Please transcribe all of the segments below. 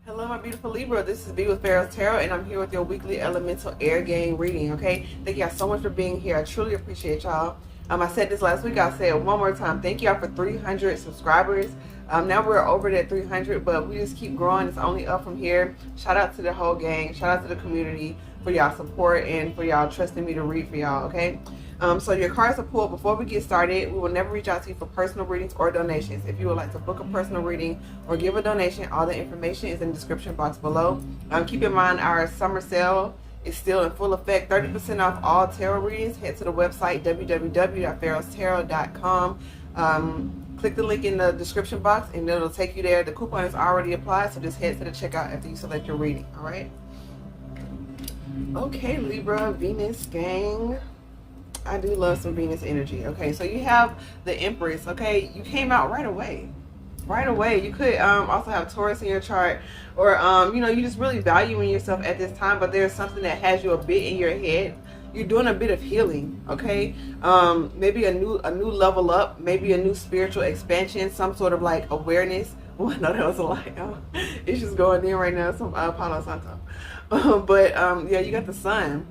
Hello, my beautiful Libra. This is V with Pharaohs Tarot, and I'm here with your weekly elemental air game reading, okay? Thank y'all so much for being here. I truly appreciate y'all. I said this last week. I'll say it one more time. Thank y'all for 300 subscribers. Now we're over at 300, but we just keep growing. It's only up from here. Shout out to the whole gang. Shout out to the community for y'all support and for y'all trusting me to read for y'all, okay? So your cards are pulled. Before we get started, we will never reach out to you for personal readings or donations. If you would like to book a personal reading or give a donation, all the information is in the description box below. Keep in mind our summer sale is still in full effect. 30% off all tarot readings. Head to the website www.PharaohsTarot.com. Click the link in the description box and it'll take you there. The coupon is already applied, so just head to the checkout after you select your reading. All right. Okay, Libra, Venus gang. I do love some Venus energy. Okay, so you have the Empress. Okay, you came out right away. Right away. You could also have Taurus in your chart, or you know, you just really valuing yourself at this time, but there's something that has you a bit in your head. You're doing a bit of healing, okay? Maybe a new level up, maybe a new spiritual expansion, some sort of like awareness. Oh, I know that was a lie. It's just going in right now. Some Palo Santo. But yeah, you got the Sun,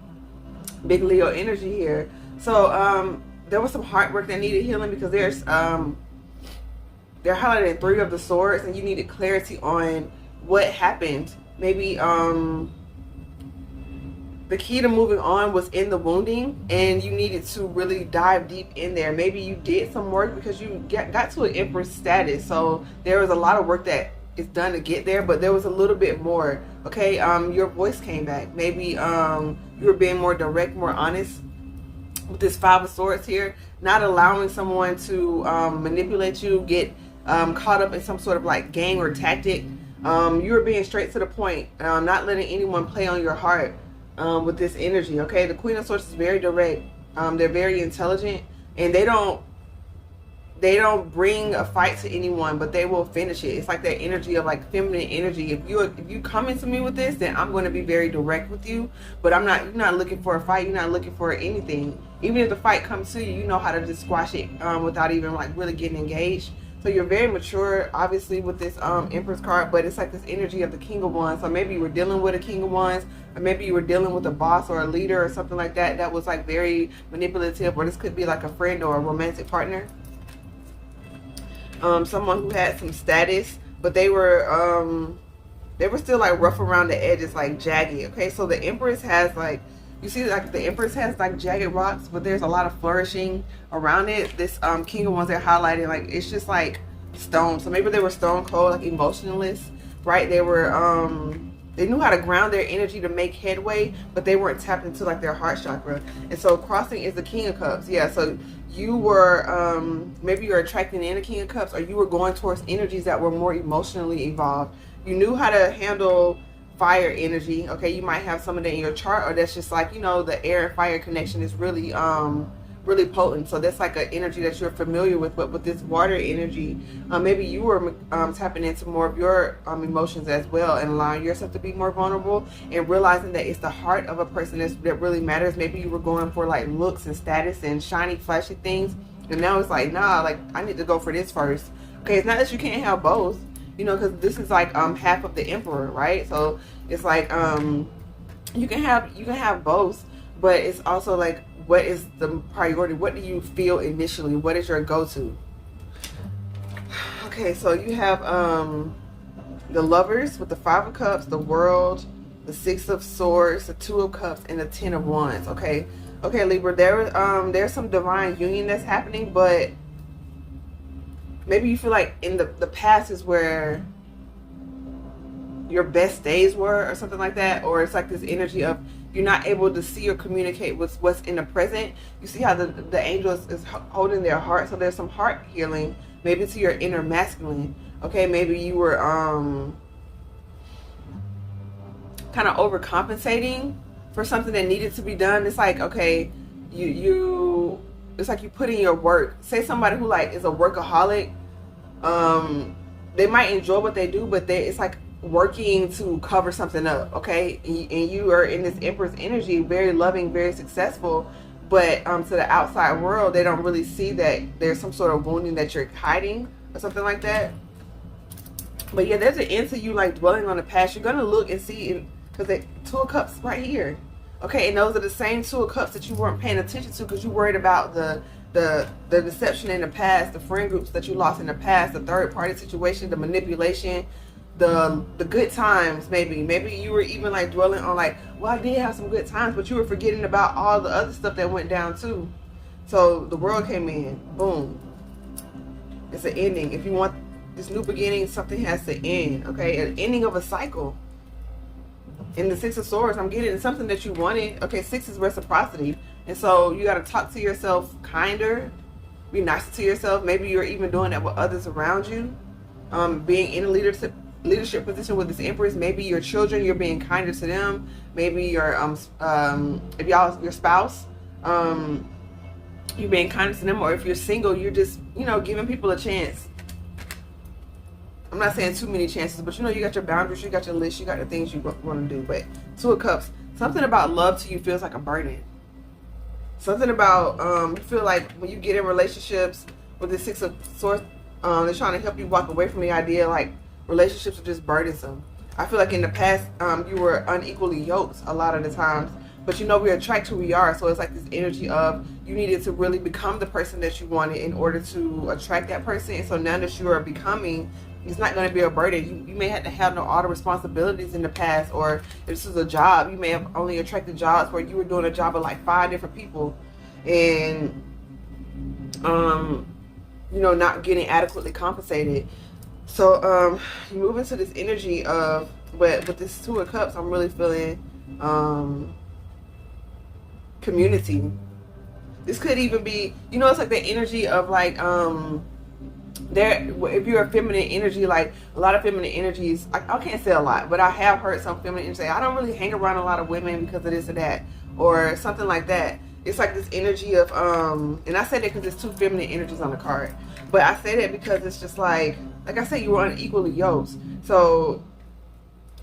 big Leo energy here. So there was some hard work that needed healing, because there's they're highlighting 3 of the swords, and you needed clarity on what happened. Maybe the key to moving on was in the wounding, and you needed to really dive deep in there. Maybe you did some work because you got to an Empress status, so there was a lot of work that is done to get there, but there was a little bit more. Okay, your voice came back. Maybe you were being more direct, more honest with this 5 of Swords here, not allowing someone to manipulate you, get caught up in some sort of like game or tactic. You were being straight to the point, not letting anyone play on your heart with this energy. Okay, the Queen of Swords is very direct. They're very intelligent, and they don't bring a fight to anyone, but they will finish it. It's like that energy of like feminine energy. If you come into me with this, then I'm going to be very direct with you, but you're not looking for a fight. You're not looking for anything. Even if the fight comes to you, you know how to just squash it without even like really getting engaged. So you're very mature, obviously, with this Empress card, but it's like this energy of the King of Wands. So maybe you were dealing with a King of Wands, or maybe you were dealing with a boss or a leader or something like that that was like very manipulative, or this could be like a friend or a romantic partner. Someone who had some status, but they were still like rough around the edges, like jagged. Okay, so the Empress has like, you see, like the Empress has like jagged rocks, but there's a lot of flourishing around it. This King of Wands they're highlighting, like it's just like stone. So maybe they were stone cold, like emotionless, right? They were they knew how to ground their energy to make headway, but they weren't tapped into like their heart chakra. And so crossing is the King of Cups. Yeah, so you were maybe you're attracting in a King of Cups, or you were going towards energies that were more emotionally evolved. You knew how to handle fire energy. Okay, you might have some of that in your chart, or that's just like, you know, the air and fire connection is really really potent. So that's like an energy that you're familiar with. But with this water energy, maybe you were tapping into more of your emotions as well, and allowing yourself to be more vulnerable, and realizing that it's the heart of a person that really matters. Maybe you were going for like looks and status and shiny flashy things, and now it's like, nah, like I need to go for this first. Okay, it's not that you can't have both, you know, because this is like half of the Emperor, right? So it's like you can have both, but it's also like, what is the priority? What do you feel initially? What is your go-to? Okay, so you have the Lovers with the 5 of Cups, the World, the 6 of Swords, the 2 of Cups, and the 10 of Wands. Okay, Libra, there's some divine union that's happening, but maybe you feel like in the past is where your best days were, or something like that, or it's like this energy of you're not able to see or communicate with what's in the present. You see how the angel is holding their heart, so there's some heart healing, maybe to your inner masculine. Okay, maybe you were kind of overcompensating for something that needed to be done. It's like, okay, it's like you put in your work. Say somebody who like is a workaholic, they might enjoy what they do, but it's like working to cover something up. Okay, and you are in this Empress energy, very loving, very successful, but to the outside world, they don't really see that there's some sort of wounding that you're hiding or something like that. But yeah, there's an end to you like dwelling on the past. You're gonna look and see, because the Two of Cups right here. Okay, and those are the same Two of Cups that you weren't paying attention to because you worried about the deception in the past, the friend groups that you lost in the past, the third party situation, the manipulation, the good times. Maybe you were even like dwelling on like, well, I did have some good times, but you were forgetting about all the other stuff that went down too. So the world came in, boom. It's an ending. If you want this new beginning, something has to end. Okay, an ending of a cycle. In the Six of Swords, I'm getting something that you wanted. Okay, 6 is reciprocity. And so you got to talk to yourself kinder. Be nicer to yourself. Maybe you're even doing that with others around you. Being in a leadership position with this Empress. Maybe your children, you're being kinder to them. Maybe your if y'all your spouse, you're being kinder to them. Or if you're single, you're just, you know, giving people a chance. I'm not saying too many chances, but you know, you got your boundaries, you got your list, you got the things you want to do. But Two of Cups, something about love to you feels like a burden. Something about you feel like when you get in relationships with the Six of Swords, they're trying to help you walk away from the idea like relationships are just burdensome. I feel like in the past you were unequally yoked a lot of the times, but you know, we attract who we are. So it's like this energy of you needed to really become the person that you wanted in order to attract that person. And so now that you are becoming, it's not going to be a burden. You may have to handle all the responsibilities in the past, or if this is a job, you may have only attracted jobs where you were doing a job of like 5 different people, and you know, not getting adequately compensated. So you move into this energy of, but with this Two of Cups, I'm really feeling community. This could even be, you know, it's like the energy of like there, if you're a feminine energy, like a lot of feminine energies, I can't say a lot, but I have heard some feminine energies say, I don't really hang around a lot of women because of this or that, or something like that. It's like this energy of and I say that because there's 2 feminine energies on the card, but I say that because it's just like I said, you were unequally yoked. So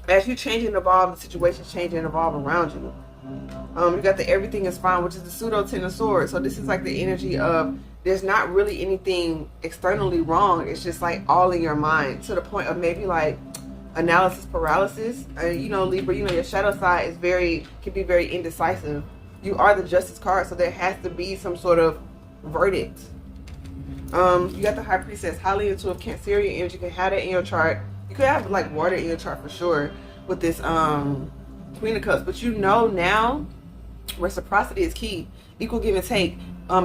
as you change and evolve, the situations change and evolve around you. You got the everything is fine, which is the pseudo 10 of Swords. So this is like the energy of there's not really anything externally wrong. It's just like all in your mind, to the point of maybe like analysis paralysis. You know, Libra, you know, your shadow side is can be very indecisive. You are the Justice card, so there has to be some sort of verdict. You got the High Priestess, highly intuitive Cancerian energy. You can have that in your chart. You could have like water in your chart for sure with this Queen of Cups, but you know now reciprocity is key. Equal give and take.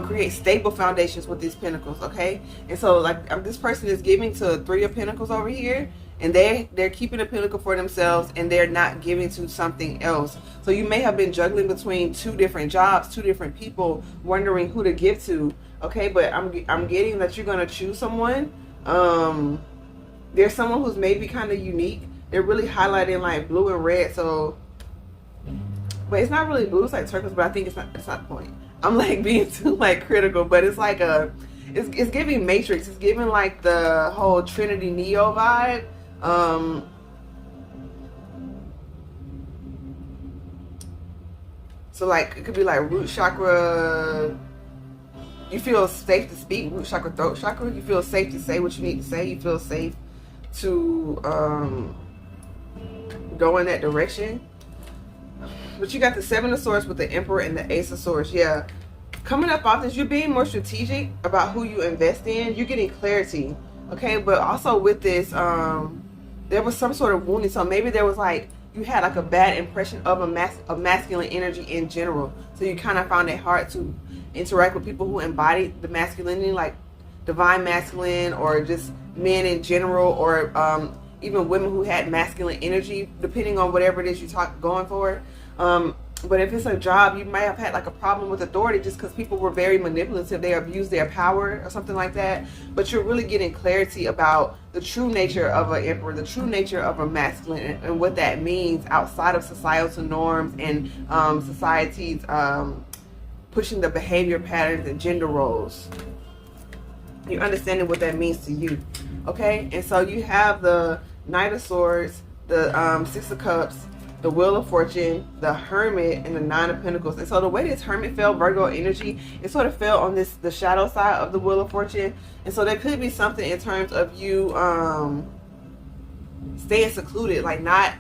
Create stable foundations with these Pentacles, okay? And so like this person is giving to 3 of Pentacles over here, and they're keeping a Pentacle for themselves, and they're not giving to something else. So you may have been juggling between 2 different jobs, 2 different people, wondering who to give to, okay? But I'm getting that you're gonna choose someone. There's someone who's maybe kind of unique. They're really highlighting like blue and red, so. But it's not really blue, it's like turquoise, but I think it's not the point. I'm like being too like critical, but it's like it's giving Matrix. It's giving like the whole Trinity Neo vibe. So like it could be like root chakra. You feel safe to speak. Root chakra, throat chakra. You feel safe to say what you need to say. You feel safe to go in that direction. But you got the 7 of Swords with the Emperor and the Ace of Swords. Yeah. Coming up off this, you're being more strategic about who you invest in. You're getting clarity. Okay. But also with this, there was some sort of wounding. So maybe there was like, you had like a bad impression of a masculine energy in general. So you kind of found it hard to interact with people who embody the masculinity, like divine masculine, or just men in general, or even women who had masculine energy, depending on whatever it is you're going for. But if it's a job, you might have had like a problem with authority just because people were very manipulative. They abused their power or something like that. But you're really getting clarity about the true nature of an emperor, the true nature of a masculine, and what that means outside of societal norms and society's pushing the behavior patterns and gender roles. You're understanding what that means to you. Okay? And so you have the Knight of Swords, the 6 of Cups, the Wheel of Fortune, the Hermit, and the 9 of Pentacles. And so the way this Hermit fell, Virgo energy, it sort of fell on the shadow side of the Wheel of Fortune. And so there could be something in terms of you staying secluded, like not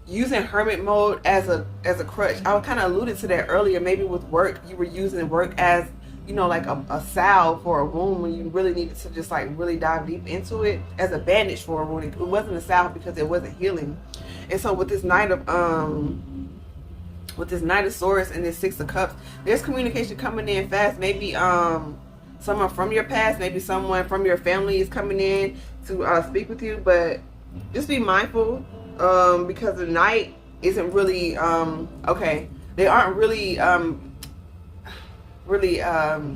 using hermit mode as a crutch. I kind of alluded to that earlier. Maybe with work, you were using work as, you know, like a salve for a wound when you really needed to just like really dive deep into it, as a bandage for a wound. It wasn't a salve because it wasn't healing. And so with this Knight of Swords and this Six of Cups, there's communication coming in fast. Maybe someone from your past, maybe someone from your family is coming in to speak with you, but just be mindful, because the Knight isn't really okay. They aren't really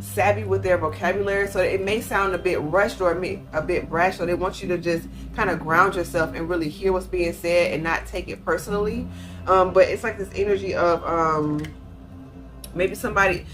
savvy with their vocabulary, so it may sound a bit rushed or a bit brash. So they want you to just kind of ground yourself and really hear what's being said and not take it personally. But it's like this energy of maybe someone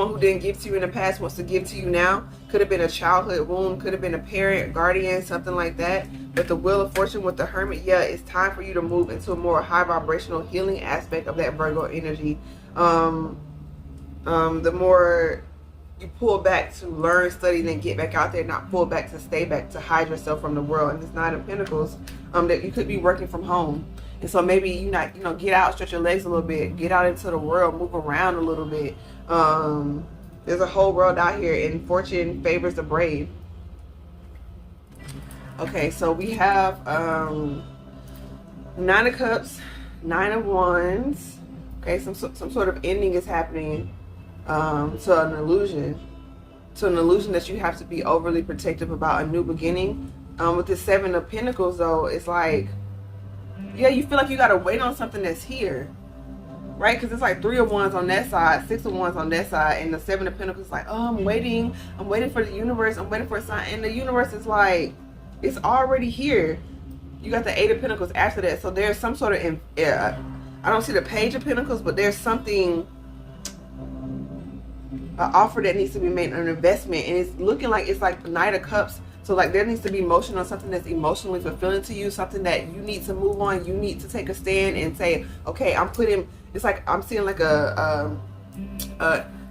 who didn't give to you in the past wants to give to you now. Could have been a childhood wound, could have been a parent, guardian, something like that. But the Wheel of Fortune with the Hermit, yeah, it's time for you to move into a more high vibrational healing aspect of that Virgo energy. The more you pull back to learn, study, then get back out there, not pull back to stay back, to hide yourself from the world. And this Nine of Pentacles, that you could be working from home. And so maybe you not, get out, stretch your legs a little bit, get out into the world, move around a little bit. There's a whole world out here, and fortune favors the brave. Okay, so we have Nine of Cups, Nine of Wands. Okay, some sort of ending is happening to an illusion that you have to be overly protective about, a new beginning. With the Seven of Pentacles, though, it's like, yeah, you feel like you gotta wait on something that's here, right? Because it's like Three of Wands on that side, Six of Wands on that side, and the Seven of Pentacles is like, oh, I'm waiting for the universe, I'm waiting for a sign. And the universe is like, it's already here. You got the Eight of Pentacles after that. So there's some sort of, I don't see the Page of Pentacles, but there's something, an offer that needs to be made, an investment, and it's looking like it's like the Knight of Cups. So like there needs to be motion on something that's emotionally fulfilling to you, something that you need to move on. You need to take a stand and say, okay, it's like I'm seeing like a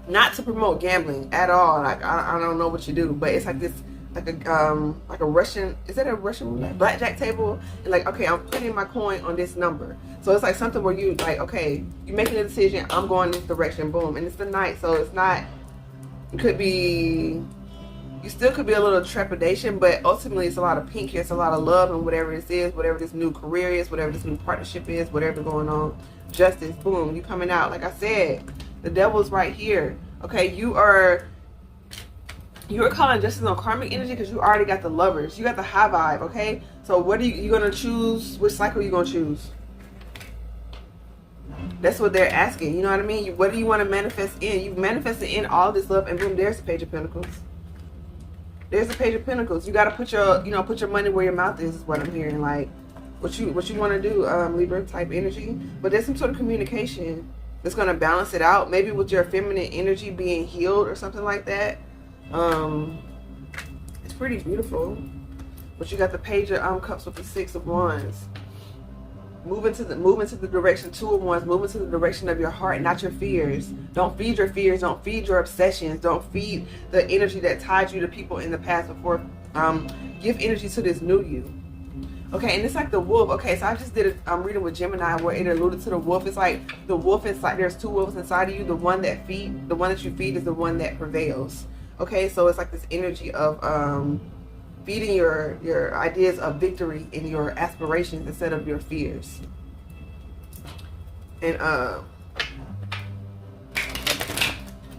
not to promote gambling at all. Like I don't know what you do, but it's like this, like a Russian, is that a Russian blackjack table? And like, okay, I'm putting my coin on this number. So it's like something where you like, okay, you're making a decision, I'm going this direction, boom. And it's the Knight, so it's not, it could be, you still could be a little trepidation, but ultimately it's a lot of pink here. It's a lot of love and whatever this is, whatever this new career is, whatever this new partnership is, whatever going on. Justice, boom, you coming out. Like I said, the devil's right here. Okay, you are calling justice on karmic energy because you already got the Lovers. You got the high vibe, okay? So what are you going to choose? Which cycle are you going to choose? That's what they're asking. You know what I mean? What do you want to manifest in? You've manifested in all this love, and boom, there's the Page of Pentacles. There's the Page of Pentacles. You got to put your money where your mouth is what I'm hearing. Like, what you want to do, Libra type energy. But there's some sort of communication that's going to balance it out. Maybe with your feminine energy being healed or something like that. It's pretty beautiful. But you got the Page of Cups with the Six of Wands. Move into the direction, Two of Wands. Move into the direction of your heart, not your fears. Don't feed your fears. Don't feed your obsessions. Don't feed the energy that tied you to people in the past before. Give energy to this new you. Okay, and it's like the wolf. Okay, so I just did a reading with Gemini where it alluded to the wolf. It's like the wolf inside. There's two wolves inside of you. The one that you feed is the one that prevails. Okay, so it's like this energy of feeding your ideas of victory and your aspirations instead of your fears. And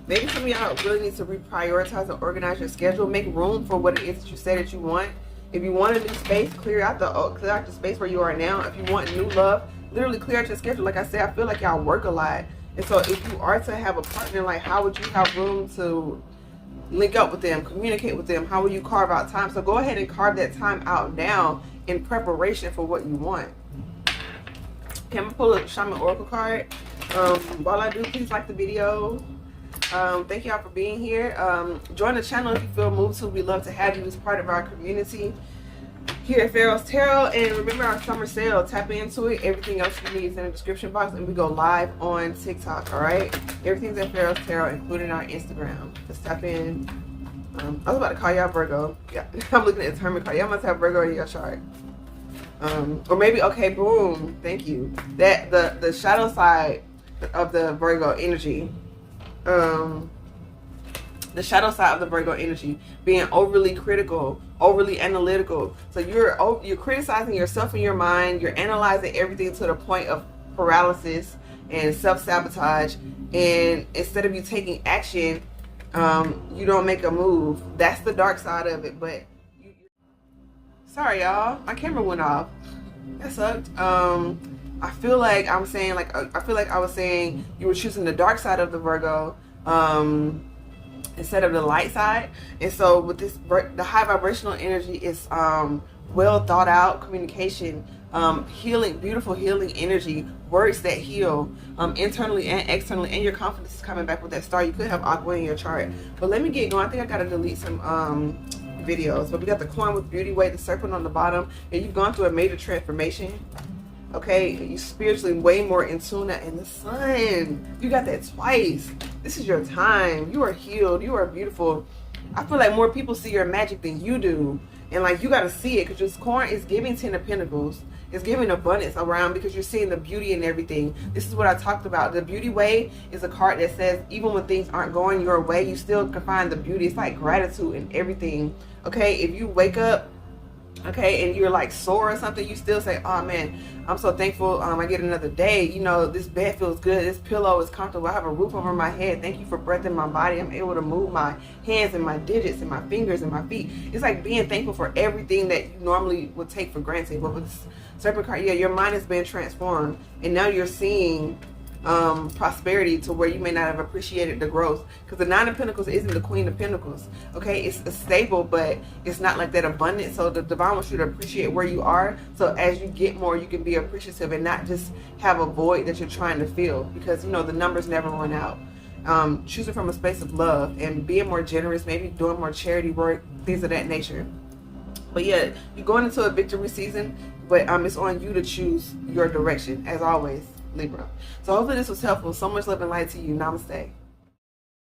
maybe some of y'all really need to reprioritize and organize your schedule. Make room for what it is that you say that you want. If you want a new space, clear out the space where you are now. If you want new love, literally clear out your schedule. Like I said, I feel like y'all work a lot. And so if you are to have a partner, like how would you have room to link up with them, communicate with them? How will you carve out time? So go ahead and carve that time out now in preparation for what you want. Okay, I'm gonna pull a Shaman Oracle card. While I do, please like the video. Thank y'all for being here. Join the channel if you feel moved to. We love to have you as part of our community here at Pharaoh's Tarot. And remember our summer sale. Tap into it. Everything else you need is in the description box, and we go live on TikTok. All right, everything's at Pharaoh's Tarot, including our Instagram. Just tap in. I was about to call y'all Virgo. Yeah, I'm looking at the Hermit card. Y'all must have Virgo in your chart. Or maybe, okay, boom, thank you. That the shadow side of the Virgo energy, the shadow side of the Virgo energy, being overly critical, overly analytical. So you're criticizing yourself in your mind. You're analyzing everything to the point of paralysis and self-sabotage. And instead of you taking action, you don't make a move. That's the dark side of it. But sorry, y'all, my camera went off. That sucked. I feel like I was saying you were choosing the dark side of the Virgo instead of the light side. And so with this, the high vibrational energy is well thought out communication, healing, beautiful healing energy, words that heal internally and externally, and your confidence is coming back with that star. You could have Aqua in your chart, but let me get going. I think I gotta delete some videos. But we got the coin with beauty, Waite, the serpent on the bottom, and you've gone through a major transformation. Okay, you spiritually way more in tune, and the sun, you got that twice. This is your time. You are healed. You are beautiful. I feel like more people see your magic than you do, and like you got to see it, because this coin is giving 10 of Pentacles. It's giving abundance around, because you're seeing the beauty in everything. This is what I talked about. The beauty way is a card that says even when things aren't going your way, you still can find the beauty. It's like gratitude in everything. Okay, if you wake up, okay, and you're like sore or something, you still say, oh man, I'm so thankful I get another day. You know, this bed feels good, this pillow is comfortable, I have a roof over my head, thank you for breath in my body, I'm able to move my hands and my digits and my fingers and my feet. It's like being thankful for everything that you normally would take for granted. But with this serpent card, yeah, your mind has been transformed, and now you're seeing prosperity to where you may not have appreciated the growth, because the Nine of Pentacles isn't the Queen of Pentacles. Okay, it's stable, but it's not like that abundant. So the divine wants you to appreciate where you are, so as you get more, you can be appreciative and not just have a void that you're trying to fill, because you know the numbers never run out. Choosing from a space of love and being more generous, maybe doing more charity work, things of that nature. But yeah, you're going into a victory season, but it's on you to choose your direction, as always, Libra. So hopefully this was helpful. So much love and light to you. Namaste.